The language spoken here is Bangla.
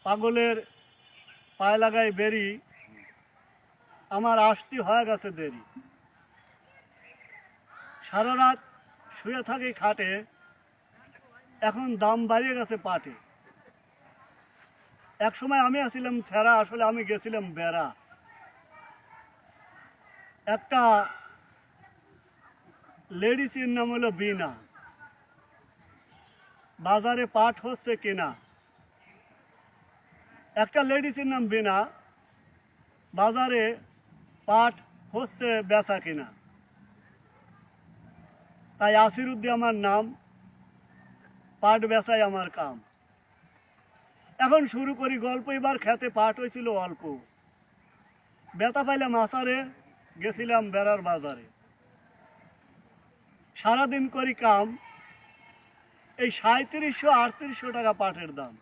পাগলের পায়ে লাগাই বেরি, আমার আসতে হয়ে গেছে দেরি। সারা রাত শুয়ে থাকি খাটে, এখন দাম বাড়িয়ে গেছে পাটে। এক সময় আমি আছিলাম সেরা, আসলে আমি গেছিলাম বেড়া। একটা লেডিসের নাম হলো বিনা, বাজারে পাট হচ্ছে কেনা। একটা লেডিসের নাম বিনা, বাজারে পাট হচ্ছে বেচা কিনা। তাই আসিরুদ্দি আমার নাম, পাট বেচাই আমার কাম। এখন শুরু করি গল্প। এবার খেতে পাট হয়েছিল অল্প, বেতা পাইলাম আসারে, গেছিলাম বেড়ার বাজারে। সারাদিন করি কাম, এই 3700-3800 টাকা পাটের দাম।